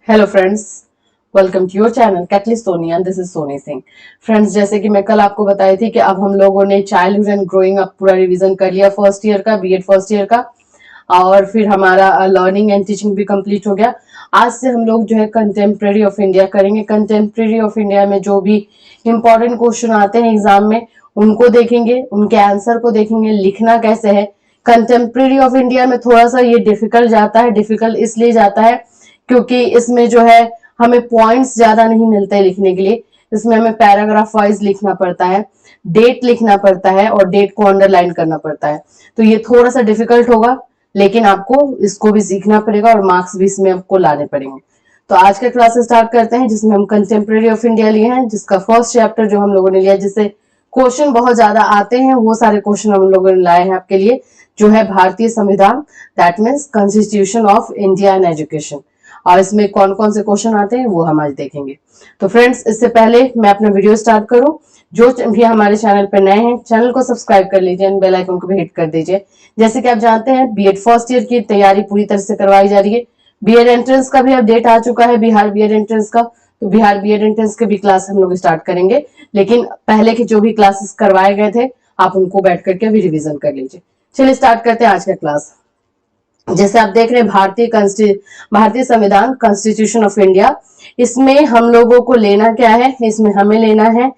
Hello friends, welcome to your channel catalyst Soni and this is Soni Singh. Friends, जैसे कि मैं कल आपको बताई थी कि अब हम लोगों ने चाइल्डहुड एंड ग्रोइंग अप पूरा रिवीजन कर लिया फर्स्ट ईयर का, बीएड फर्स्ट ईयर का, और फिर हमारा लर्निंग एंड टीचिंग भी कंप्लीट हो गया। आज से हम लोग जो है कंटेम्प्रेरी ऑफ इंडिया करेंगे। कंटेम्प्रेरी ऑफ इंडिया में जो भी इंपॉर्टेंट क्वेश्चन आते हैं एग्जाम में उनको देखेंगे, उनके आंसर को देखेंगे, लिखना कैसे है। कंटेम्प्रेरी ऑफ इंडिया में थोड़ा सा ये डिफिकल्ट जाता है। डिफिकल्ट इसलिए जाता है क्योंकि इसमें जो है हमें पॉइंट्स ज्यादा नहीं मिलते लिखने के लिए। इसमें हमें पैराग्राफ वाइज लिखना पड़ता है, डेट लिखना पड़ता है और डेट को अंडरलाइन करना पड़ता है। तो ये थोड़ा सा डिफिकल्ट होगा, लेकिन आपको इसको भी सीखना पड़ेगा और मार्क्स भी इसमें आपको लाने पड़ेंगे। तो आज का क्लास स्टार्ट करते हैं, जिसमें हम कंटेम्प्रेरी ऑफ इंडिया लिए हैं, जिसका फर्स्ट चैप्टर जो हम लोगों ने लिया, जिससे क्वेश्चन बहुत ज्यादा आते हैं, वो सारे क्वेश्चन हम लोगों ने लाए हैं आपके लिए, जो है भारतीय संविधान, that means constitution of India and education. और इसमें कौन कौन से क्वेश्चन आते हैं वो हम आज देखेंगे। तो फ्रेंड्स, इससे पहले मैं अपना वीडियो स्टार्ट करूं, जो भी हमारे चैनल पर नए हैं चैनल को सब्सक्राइब कर लीजिए एंड बेल आइकन को भी हिट कर दीजिए। जैसे कि आप जानते हैं बीएड फर्स्ट ईयर की तैयारी पूरी तरह से करवाई जा रही है। बीएड एंट्रेंस का भी अपडेट आ चुका है, बिहार बीएड एंट्रेंस का। तो बिहार बीएड एंट्रेंस के भी क्लास हम लोग स्टार्ट करेंगे, लेकिन पहले के जो भी क्लासेस करवाए गए थे आप उनको बैठ करके भी रिविजन कर लीजिए। चलिए स्टार्ट करते हैं आज का क्लास। जैसे आप देख रहे हैं भारतीय संविधान, कॉन्स्टिट्यूशन ऑफ इंडिया, इसमें हम लोगों को लेना क्या है, इसमें हमें लेना है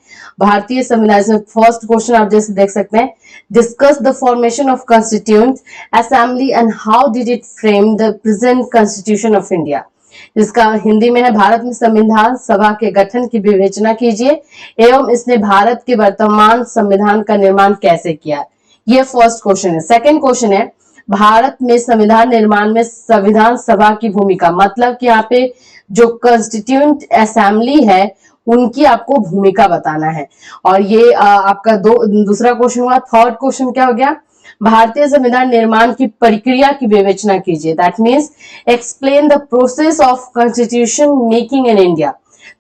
भारतीय संविधान। इसमें फर्स्ट क्वेश्चन आप जैसे देख सकते हैं, discuss the formation of constituent assembly and how did it frame the present constitution of India. जिसका हिंदी में है, भारत में संविधान सभा के गठन की विवेचना कीजिए एवं इसने भारत के वर्तमान संविधान का निर्माण कैसे किया। ये फर्स्ट क्वेश्चन है। सेकंड क्वेश्चन है, भारत में संविधान निर्माण में संविधान सभा की भूमिका, मतलब कि यहाँ पे जो कॉन्स्टिट्यूएंट असेंबली है उनकी आपको भूमिका बताना है। और ये आपका दूसरा क्वेश्चन हुआ। थर्ड क्वेश्चन क्या हो गया, भारतीय संविधान निर्माण की प्रक्रिया की विवेचना कीजिए, that means explain the process of constitution making in India.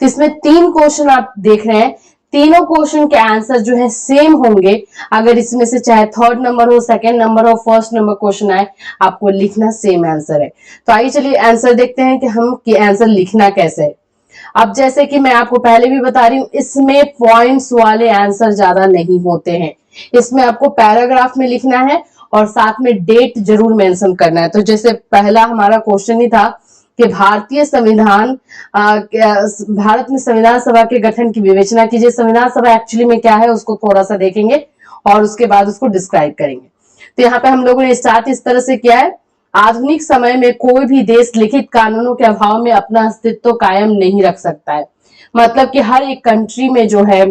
तो इसमें तीन क्वेश्चन आप देख रहे हैं, तीनों क्वेश्चन के आंसर जो है सेम होंगे। अगर इसमें से चाहे थर्ड नंबर हो, सेकंड नंबर हो, फर्स्ट नंबर क्वेश्चन आए, आपको लिखना सेम आंसर है। तो आइए चलिए आंसर देखते हैं कि हम आंसर लिखना कैसे है। अब जैसे कि मैं आपको पहले भी बता रही हूँ, इसमें पॉइंट्स वाले आंसर ज्यादा नहीं होते हैं। इसमें आपको पैराग्राफ में लिखना है और साथ में डेट जरूर मेंशन करना है। तो जैसे पहला हमारा क्वेश्चन ही था कि भारत में संविधान सभा के गठन की विवेचना कीजिए। संविधान सभा एक्चुअली में क्या है उसको थोड़ा सा देखेंगे और उसके बाद उसको डिस्क्राइब करेंगे। तो यहाँ पे हम लोगों ने स्टार्ट इस तरह से किया है, आधुनिक समय में कोई भी देश लिखित कानूनों के अभाव में अपना अस्तित्व कायम नहीं रख सकता है। मतलब कि हर एक कंट्री में जो है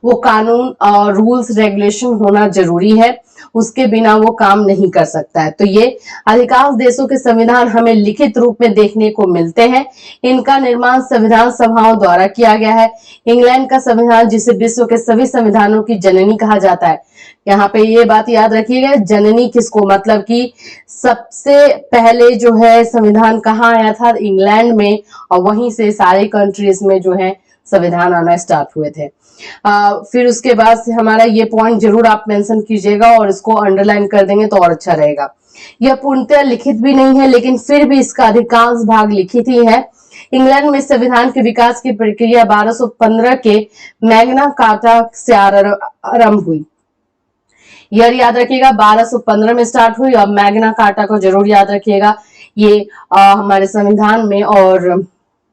वो कानून और रूल्स रेगुलेशन होना जरूरी है, उसके बिना वो काम नहीं कर सकता है। तो ये अधिकांश देशों के संविधान हमें लिखित रूप में देखने को मिलते हैं। इनका निर्माण संविधान सभाओं द्वारा किया गया है। इंग्लैंड का संविधान, जिसे विश्व के सभी संविधानों की जननी कहा जाता है, यहाँ पे ये बात याद रखिएगा, जननी किसको, मतलब कि सबसे पहले जो है संविधान कहाँ आया था, इंग्लैंड में, और वहीं से सारे कंट्रीज में जो है संविधान आना स्टार्ट हुए थे। फिर उसके बाद से हमारा ये पॉइंट जरूर आप मेंशन कीजिएगा और इसको अंडरलाइन कर देंगे तो और अच्छा रहेगा। यह पूर्णतः लिखित भी नहीं है, लेकिन फिर भी इसका अधिकांश भाग लिखित ही है। इंग्लैंड में संविधान के विकास की प्रक्रिया 1215 के मैग्ना कार्टा से आरंभ हुई। ईयर याद रखिएगा, 1215 में स्टार्ट हुई और मैग्ना कार्टा को जरूर याद रखिएगा। ये हमारे संविधान में, और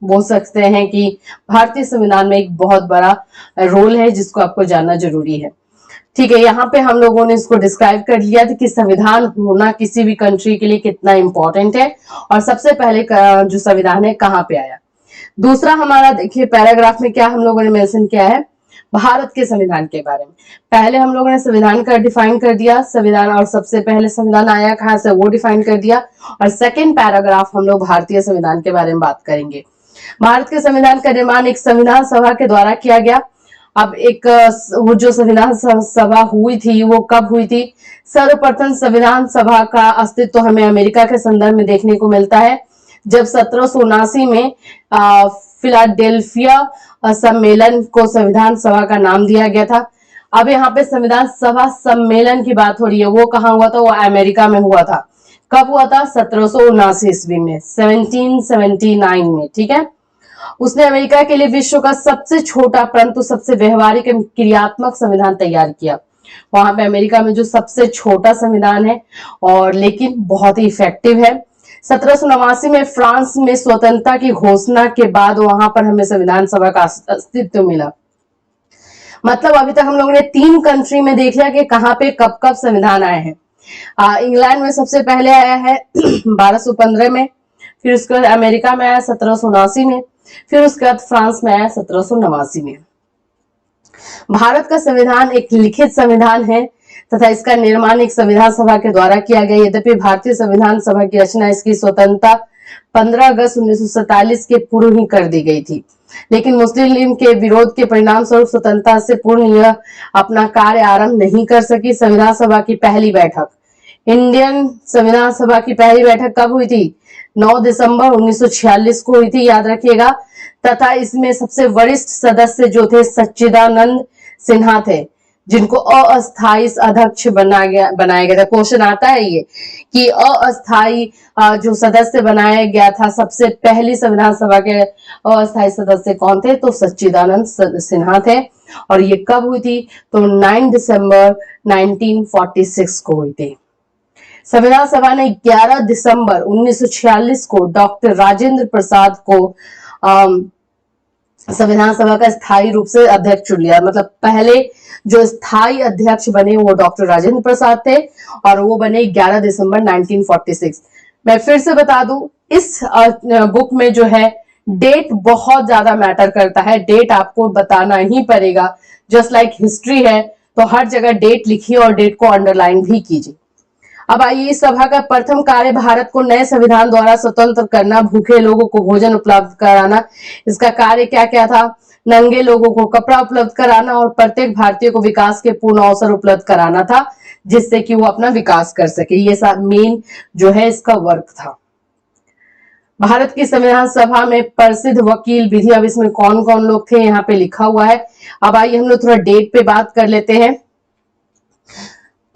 बोल सकते हैं कि भारतीय संविधान में एक बहुत बड़ा रोल है जिसको आपको जानना जरूरी है। ठीक है, यहाँ पे हम लोगों ने इसको डिस्क्राइब कर लिया था कि संविधान होना किसी भी कंट्री के लिए कितना इंपॉर्टेंट है और सबसे पहले जो संविधान है कहाँ पे आया। दूसरा हमारा देखिए पैराग्राफ में क्या हम लोगों ने मेंशन किया है, भारत के संविधान के बारे में। पहले हम लोगों ने संविधान का डिफाइन कर दिया, संविधान और सबसे पहले संविधान आया कहाँ से वो डिफाइन कर दिया, और सेकेंड पैराग्राफ हम लोग भारतीय संविधान के बारे में बात करेंगे। भारत के संविधान का निर्माण एक संविधान सभा के द्वारा किया गया। अब एक वो जो संविधान सभा हुई थी वो कब हुई थी, सर्वप्रथम संविधान सभा का अस्तित्व हमें अमेरिका के संदर्भ में देखने को मिलता है, जब 1779 में फिलाडेल्फिया सम्मेलन को संविधान सभा का नाम दिया गया था। अब यहाँ पे संविधान सभा सम्मेलन की बात हो रही है, वो कहाँ हुआ था, वो अमेरिका में हुआ था। कब हुआ था? 1779 ईस्वी में, 1779 में, ठीक है। उसने अमेरिका के लिए विश्व का सबसे छोटा परंतु सबसे व्यवहारिक एवं क्रियात्मक संविधान तैयार किया। वहां पे अमेरिका में जो सबसे छोटा संविधान है और लेकिन बहुत ही इफेक्टिव है। 1789 में फ्रांस में स्वतंत्रता की घोषणा के बाद वहां पर हमें संविधान सभा का अस्तित्व मिला। मतलब अभी तक हम लोगों ने 3 कंट्री में देख लिया कि कहां पे कब कब संविधान आए हैं। इंग्लैंड में सबसे पहले आया है 1215 में, फिर उसके बाद अमेरिका में आया 1779 में, फिर उसके बाद फ्रांस में आया 1789 में। भारत का संविधान एक लिखित संविधान है तथा इसका निर्माण एक संविधान सभा के द्वारा किया गया। यद्यपि भारतीय संविधान सभा की रचना इसकी स्वतंत्रता 15 अगस्त 1947 के पूर्व ही कर दी गई थी, लेकिन मुस्लिम लीग के विरोध के परिणाम स्वरूप स्वतंत्रता से पूर्व यह अपना कार्य आरंभ नहीं कर सकी। संविधान सभा की पहली बैठक, इंडियन संविधान सभा की पहली बैठक कब हुई थी? 9 दिसंबर 1946 को हुई थी, याद रखिएगा। तथा इसमें सबसे वरिष्ठ सदस्य जो थे सच्चिदानंद सिन्हा थे, जिनको अस्थायी अध्यक्ष बनाया गया था। क्वेश्चन आता है ये कि अस्थायी जो सदस्य बनाया गया था, सबसे पहली संविधान सभा के अस्थायी सदस्य कौन थे? तो सच्चिदानंद सिन्हा थे। और ये कब हुई थी? तो 9 दिसंबर 1946 को हुई थी। संविधान सभा ने 11 दिसंबर 1946 को डॉक्टर राजेंद्र प्रसाद को संविधान सभा का स्थायी रूप से अध्यक्ष चुन लिया। मतलब पहले जो स्थायी अध्यक्ष बने वो डॉक्टर राजेंद्र प्रसाद थे और वो बने 11 दिसंबर 1946। मैं फिर से बता दूं, इस बुक में जो है डेट बहुत ज्यादा मैटर करता है, डेट आपको बताना ही पड़ेगा। जस्ट लाइक हिस्ट्री है तो हर जगह डेट लिखिए और डेट को अंडरलाइन भी कीजिए। अब आइए, इस सभा का प्रथम कार्य भारत को नए संविधान द्वारा स्वतंत्र करना, भूखे लोगों को भोजन उपलब्ध कराना। इसका कार्य क्या क्या था? नंगे लोगों को कपड़ा उपलब्ध कराना और प्रत्येक भारतीय को विकास के पूर्ण अवसर उपलब्ध कराना था, जिससे कि वो अपना विकास कर सके। ये मेन जो है इसका वर्क था। भारत की संविधान सभा में प्रसिद्ध वकील विधि, अब इसमें कौन कौन लोग थे यहाँ पे लिखा हुआ है। अब आइए हम लोग थोड़ा डेट पे बात कर लेते हैं।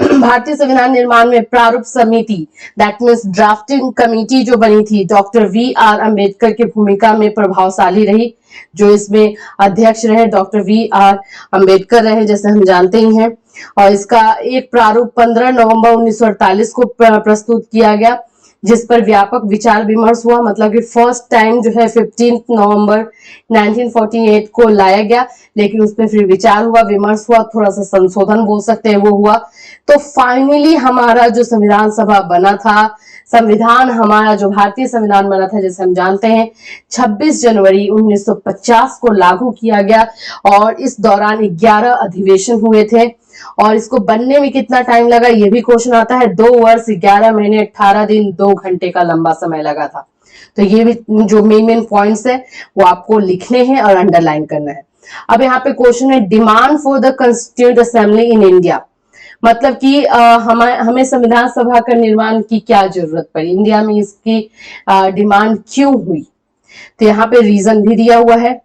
भारतीय संविधान निर्माण में प्रारूप समिति, दैट मीन्स ड्राफ्टिंग कमेटी जो बनी थी, डॉक्टर वी.आर. अम्बेडकर की भूमिका में प्रभावशाली रही। जो इसमें अध्यक्ष रहे डॉक्टर वी.आर. अम्बेडकर रहे, जैसे हम जानते ही हैं। और इसका एक प्रारूप 15 नवंबर 1948 को प्रस्तुत किया गया, जिस पर व्यापक विचार विमर्श हुआ। मतलब कि फर्स्ट टाइम जो है 15 नवंबर 1948 को लाया गया, लेकिन उस पर फिर विचार हुआ, विमर्श हुआ, थोड़ा सा संशोधन बोल सकते हैं वो हुआ। तो फाइनली हमारा जो संविधान सभा बना था, संविधान हमारा जो भारतीय संविधान बना था, जैसे हम जानते हैं 26 जनवरी 1950 को लागू किया गया। और इस दौरान 11 अधिवेशन हुए थे। और इसको बनने में कितना टाइम लगा ये भी क्वेश्चन आता है। 2 वर्ष 11 महीने 18 दिन 2 घंटे का लंबा समय लगा था। तो ये भी जो मेन पॉइंट्स है वो आपको लिखने हैं और अंडरलाइन करना है। अब यहाँ पे क्वेश्चन है, demand for the constituent assembly in India. मतलब कि हमें संविधान सभा का निर्माण की क्या जरूरत पड़ी, इंडिया में इसकी डिमांड क्यों हुई। तो यहाँ पे रीजन भी दिया हुआ है।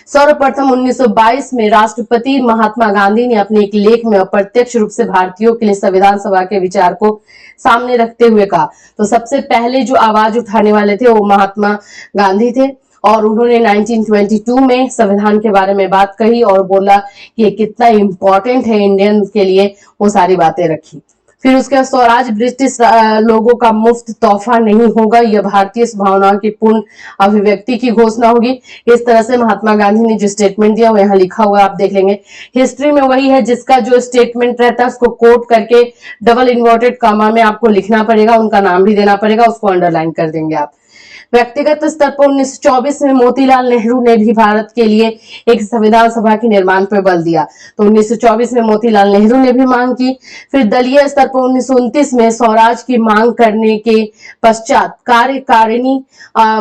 सर्वप्रथम 1922 में राष्ट्रपति महात्मा गांधी ने अपने एक लेख में अप्रत्यक्ष रूप से भारतीयों के लिए संविधान सभा के विचार को सामने रखते हुए कहा। तो सबसे पहले जो आवाज उठाने वाले थे वो महात्मा गांधी थे और उन्होंने 1922 में संविधान के बारे में बात कही और बोला कि ये कितना इंपॉर्टेंट है इंडियन के लिए, वो सारी बातें रखी। फिर उसके स्वराज ब्रिटिश लोगों का मुफ्त तोहफा नहीं होगा, यह भारतीय भावनाओं की पूर्ण अभिव्यक्ति की घोषणा होगी। इस तरह से महात्मा गांधी ने जो स्टेटमेंट दिया वो यहाँ लिखा हुआ आप देख लेंगे। हिस्ट्री में वही है, जिसका जो स्टेटमेंट रहता है उसको कोट करके डबल इन्वर्टेड कॉमा में आपको लिखना पड़ेगा, उनका नाम भी देना पड़ेगा, उसको अंडरलाइन कर देंगे आप। व्यक्तिगत स्तर पर 1924 में मोतीलाल नेहरू ने भी भारत के लिए एक संविधान सभा के निर्माण पर बल दिया। तो 1924 में मोतीलाल नेहरू ने भी मांग की। फिर दलीय स्तर पर 1929 में स्वराज की मांग करने के पश्चात कार्यकारिणी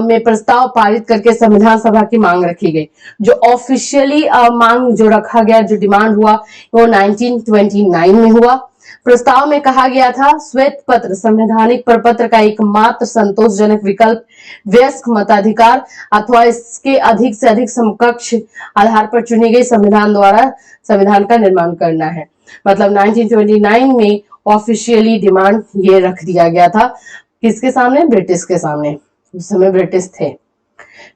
में प्रस्ताव पारित करके संविधान सभा की मांग रखी गई। जो ऑफिशियली मांग जो रखा गया, जो डिमांड हुआ, वो 1929 में हुआ। प्रस्ताव में कहा गया था, श्वेत पत्र संवैधानिक प्रपत्र का एकमात्र संतोषजनक विकल्प वयस्क मताधिकार अथवा इसके अधिक से अधिक समकक्ष आधार पर चुनी गई संविधान द्वारा संविधान का निर्माण करना है। मतलब 1929 में ऑफिशियली डिमांड ये रख दिया गया था, किसके सामने? ब्रिटिश के सामने। उस समय ब्रिटिश थे।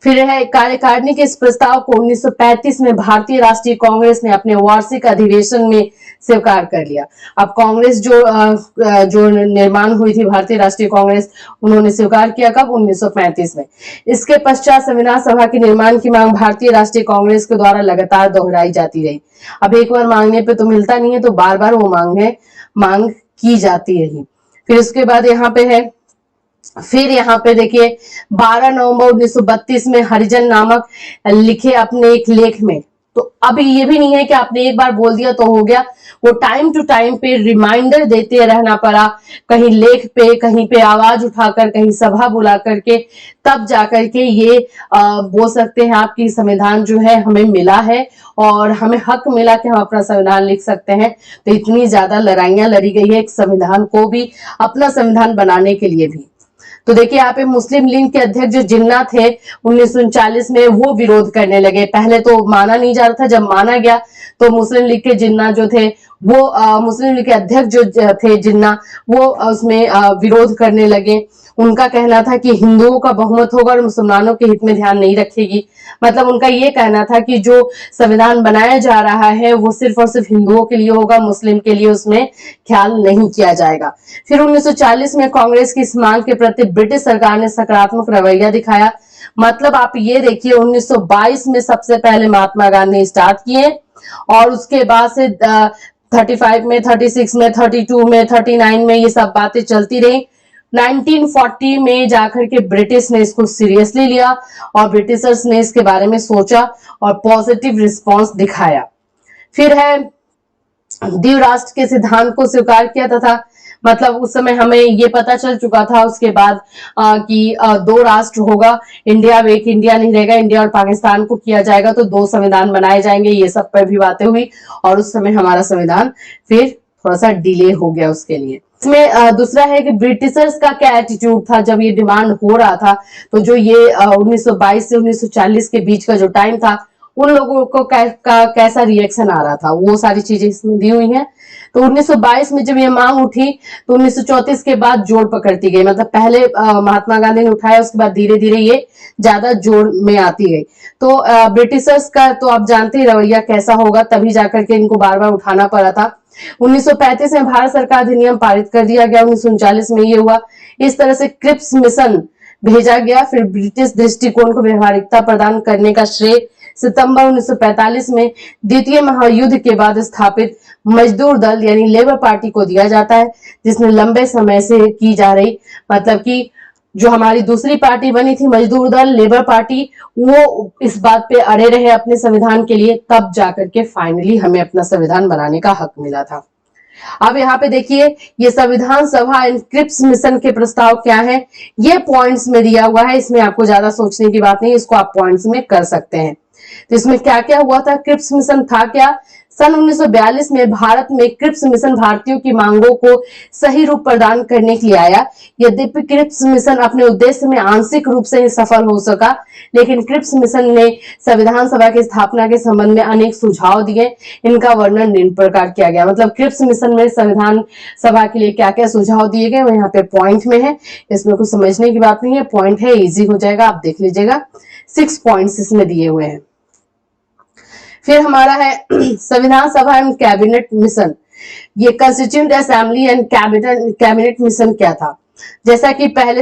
फिर है कार्यकारिणी के इस प्रस्ताव को 1935 में भारतीय राष्ट्रीय कांग्रेस ने अपने वार्षिक अधिवेशन में स्वीकार कर लिया। अब कांग्रेस जो निर्माण हुई थी भारतीय राष्ट्रीय कांग्रेस, उन्होंने स्वीकार किया कब? 1935 में। इसके पश्चात संविधान सभा के निर्माण की मांग भारतीय राष्ट्रीय कांग्रेस के द्वारा लगातार दोहराई जाती रही। अब एक बार मांगने पे तो मिलता नहीं है, तो बार बार वो मांग की जाती रही। फिर उसके बाद यहाँ पे है, फिर यहाँ पे देखिए 12 नवंबर 1932 में हरिजन नामक लिखे अपने एक लेख में, तो अभी ये भी नहीं है कि आपने एक बार बोल दिया तो हो गया, वो टाइम टू टाइम पे रिमाइंडर देते रहना पड़ा, कहीं लेख पे, कहीं पे आवाज उठाकर, कहीं सभा बुला करके, तब जाकर के ये बोल सकते हैं आपकी संविधान जो है हमें मिला है और हमें हक मिला कि हम अपना संविधान लिख सकते हैं। तो इतनी ज्यादा लड़ाइयां लड़ी गई है एक संविधान को भी, अपना संविधान बनाने के लिए भी। तो देखिए यहाँ पे मुस्लिम लीग के अध्यक्ष जो जिन्ना थे 1939 में, वो विरोध करने लगे। पहले तो माना नहीं जा रहा था, जब माना गया तो मुस्लिम लीग के जिन्ना जो थे वो मुस्लिम लीग के अध्यक्ष जो थे जिन्ना, वो उसमें विरोध करने लगे। उनका कहना था कि हिंदुओं का बहुमत होगा और मुसलमानों के हित में ध्यान नहीं रखेगी। मतलब उनका ये कहना था कि जो संविधान बनाया जा रहा है वो सिर्फ और सिर्फ हिंदुओं के लिए होगा, मुस्लिम के लिए उसमें ख्याल नहीं किया जाएगा। फिर 1940 में कांग्रेस की इस मांग के प्रति ब्रिटिश सरकार ने सकारात्मक रवैया दिखाया। मतलब आप ये देखिए 1922 में सबसे पहले महात्मा गांधी स्टार्ट किए और उसके बाद से 35 में, 36 में, 32 में, 39 में ये सब बातें चलती रही। 1940 में जाकर के ब्रिटिश ने इसको सीरियसली लिया और ब्रिटिशर्स ने इसके बारे में सोचा और पॉजिटिव रिस्पांस दिखाया। फिर है द्विराष्ट्र राष्ट्र के सिद्धांत को स्वीकार किया तथा मतलब उस समय हमें ये पता चल चुका था उसके बाद कि दो राष्ट्र होगा, इंडिया एक इंडिया नहीं रहेगा, इंडिया और पाकिस्तान को किया जाएगा, तो दो संविधान बनाए जाएंगे, ये सब पर भी बातें हुई और उस समय हमारा संविधान फिर थोड़ा सा डिले हो गया उसके लिए। इसमें दूसरा है कि ब्रिटिशर्स का क्या एटीट्यूड था जब ये डिमांड हो रहा था, तो जो ये 1922 से 1940 के बीच का जो टाइम था, उन लोगों को कैसा रिएक्शन आ रहा था, वो सारी चीजें इसमें दी हुई हैं। तो 1922 में जब ये मांग उठी तो 1934 के बाद जोर पकड़ती गई। मतलब पहले महात्मा गांधी ने उठाया, उसके बाद धीरे धीरे ये ज्यादा जोर में आती गई। तो ब्रिटिशर्स का तो आप जानते ही रवैया कैसा होगा, तभी जाकर के इनको बार बार उठाना पड़ा था। 1935 में भारत सरकार अधिनियम पारित कर दिया गया, 1939 में ये हुआ। इस तरह से क्रिप्स मिशन भेजा गया। फिर ब्रिटिश दृष्टिकोण को व्यवहारिकता प्रदान करने का श्रेय सितंबर 1945 में द्वितीय महायुद्ध के बाद स्थापित मजदूर दल यानी लेबर पार्टी को दिया जाता है, जिसने लंबे समय से की जा रही, मतलब कि जो हमारी दूसरी पार्टी बनी थी मजदूर दल, लेबर पार्टी, वो इस बात पे अड़े रहे अपने संविधान के लिए, तब जाकर के फाइनली हमें अपना संविधान बनाने का हक मिला था। अब यहाँ पे देखिए ये संविधान सभा एंड क्रिप्स मिशन के प्रस्ताव क्या है, ये पॉइंट्स में दिया हुआ है, इसमें आपको ज्यादा सोचने की बात नहीं, इसको आप पॉइंट्स में कर सकते हैं। तो इसमें क्या क्या हुआ था, क्रिप्स मिशन था क्या? सन 1942 में भारत में क्रिप्स मिशन भारतीयों की मांगों को सही रूप प्रदान करने के लिए आया। यद्यपि क्रिप्स मिशन अपने उद्देश्य में आंशिक रूप से ही सफल हो सका, लेकिन क्रिप्स मिशन ने संविधान सभा की स्थापना के संबंध में अनेक सुझाव दिए। इनका वर्णन निम्न प्रकार किया गया। मतलब क्रिप्स मिशन में संविधान सभा के लिए क्या क्या सुझाव दिए गए वो यहाँ पे पॉइंट में है, इसमें कुछ समझने की बात नहीं है, पॉइंट है, इजी हो जाएगा, आप देख लीजिएगा। 6 पॉइंट्स इसमें दिए हुए हैं। फिर हमारा है संविधान सभा एंड कैबिनेट मिशन। ये constituent assembly and cabinet mission क्या था? जैसा कि पहले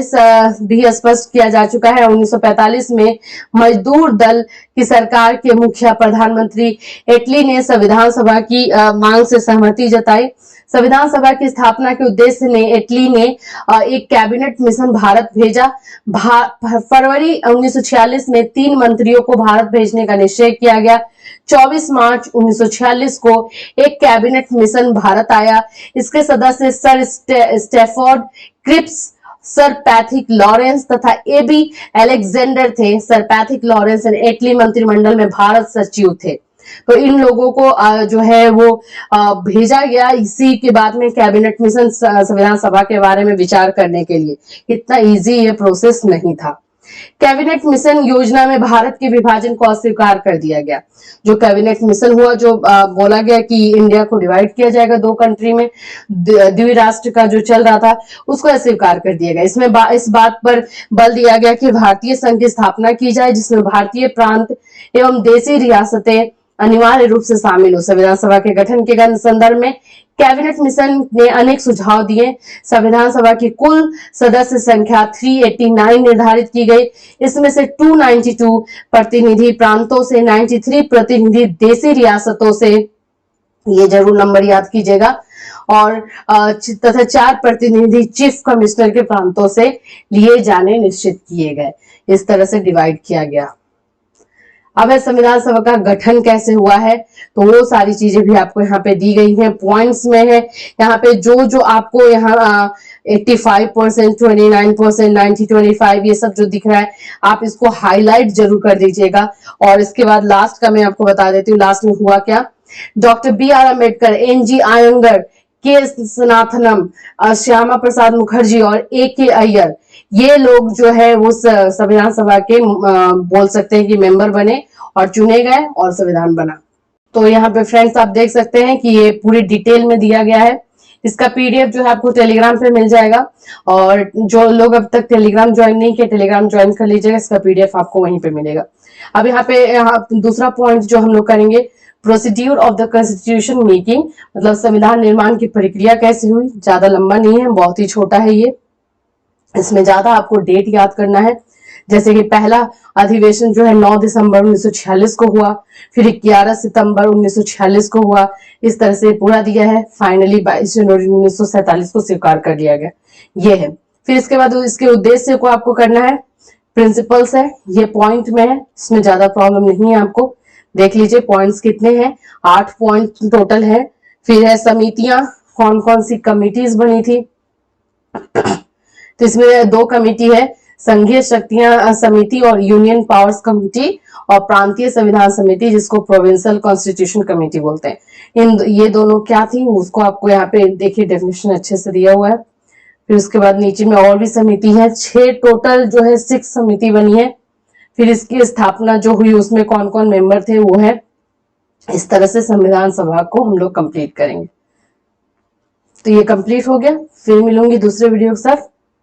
भी स्पष्ट किया जा चुका है, 1945 में मजदूर दल की सरकार के मुखिया प्रधानमंत्री एटली ने संविधान सभा की मांग से सहमति जताई। संविधान सभा की स्थापना के उद्देश्य ने एटली ने एक कैबिनेट मिशन भारत भेजा। फरवरी 1946 में 3 मंत्रियों को भारत भेजने का निश्चय किया गया। 24 मार्च 1946 को एक कैबिनेट मिशन भारत आया। इसके सदस्य sir Stafford Cripps, sir Pethick Lawrence तथा एबी अलेक्जेंडर थे। सर पैथिक लॉरेंस और एटली मंत्रिमंडल में भारत सचिव थे। तो इन लोगों को जो है वो भेजा गया इसी के बाद में कैबिनेट मिशन संविधान सभा के बारे में विचार करने के लिए। इतना इजी ये प्रोसेस नहीं था। कैबिनेट मिशन योजना में भारत के विभाजन को अस्वीकार कर दिया गया। जो कैबिनेट मिशन हुआ, जो बोला गया कि इंडिया को डिवाइड किया जाएगा दो कंट्री में, द्विराष्ट्र का जो चल रहा था, उसको अस्वीकार कर दिया गया। इसमें इस बात पर बल दिया गया कि भारतीय संघ की स्थापना की जाए, जिसमें भारतीय प्रांत एवं देशी रियासतें अनिवार्य रूप से शामिल हो। संविधान सभा के गठन के संदर्भ में कैबिनेट मिशन ने अनेक सुझाव दिए। संविधान सभा की कुल सदस्य संख्या 389 निर्धारित की गई। इसमें से 292 प्रतिनिधि प्रांतों से, 93 प्रतिनिधि देशी रियासतों से, ये जरूर नंबर याद कीजिएगा, और तथा 4 प्रतिनिधि चीफ कमिश्नर के प्रांतों से लिए जाने निश्चित किए गए। इस तरह से डिवाइड किया गया। अब है संविधान सभा का गठन कैसे हुआ है, तो वो सारी चीजें भी आपको यहाँ पे दी गई हैं, पॉइंट्स में है। यहाँ पे जो आपको यहाँ 85%, 29%, 90-25 ये सब जो दिख रहा है, आप इसको हाईलाइट जरूर कर दीजिएगा। और इसके बाद लास्ट का मैं आपको बता देती हूँ, लास्ट में हुआ क्या। Doctor B.R. Ambedkar, N.G. Iyengar, के सनातनम, श्यामा प्रसाद मुखर्जी और A.K. अय्यर, ये लोग जो है वो संविधान सभा के बोल सकते हैं कि मेंबर बने और चुने गए और संविधान बना। तो यहाँ पे फ्रेंड्स आप देख सकते हैं कि ये पूरी डिटेल में दिया गया है। इसका पीडीएफ जो है आपको टेलीग्राम पे मिल जाएगा, और जो लोग अब तक टेलीग्राम ज्वाइन नहीं किए, टेलीग्राम ज्वाइन कर लीजिएगा, इसका पीडीएफ आपको वहीं पे मिलेगा। अब यहाँ पे दूसरा पॉइंट जो हम लोग करेंगे, procedure of the constitution making, मतलब संविधान निर्माण की प्रक्रिया कैसे हुई। ज्यादा लंबा नहीं है, बहुत ही छोटा है ये। इसमें ज्यादा आपको डेट याद करना है, जैसे कि पहला अधिवेशन जो है 9 दिसंबर 1946 को हुआ, फिर 11 सितंबर 1946 को हुआ। इस तरह से पूरा दिया है। फाइनली 22 जनवरी 1947 को स्वीकार कर लिया गया, ये है। फिर इसके बाद इसके उद्देश्य को आपको करना है, प्रिंसिपल्स है, ये पॉइंट में है, इसमें ज्यादा प्रॉब्लम नहीं है आपको। देख लीजिए पॉइंट्स कितने हैं, 8 पॉइंट टोटल है। फिर है समितियां, कौन कौन सी कमिटीज बनी थी, तो इसमें 2 कमेटी है, संघीय शक्तियां समिति और यूनियन पावर्स कमेटी, और प्रांतीय संविधान समिति, जिसको प्रोविंशियल कॉन्स्टिट्यूशन कमेटी बोलते हैं। ये दोनों क्या थी, उसको आपको यहाँ पे देखिए डेफिनेशन अच्छे से दिया हुआ है। फिर उसके बाद नीचे में और भी समिति है, 6 टोटल जो है 6 समिति बनी है। फिर इसकी स्थापना जो हुई उसमें कौन कौन मेंबर थे वो है। इस तरह से संविधान सभा को हम लोग कंप्लीट करेंगे। तो ये कंप्लीट हो गया। फिर मिलूंगी दूसरे वीडियो के साथ।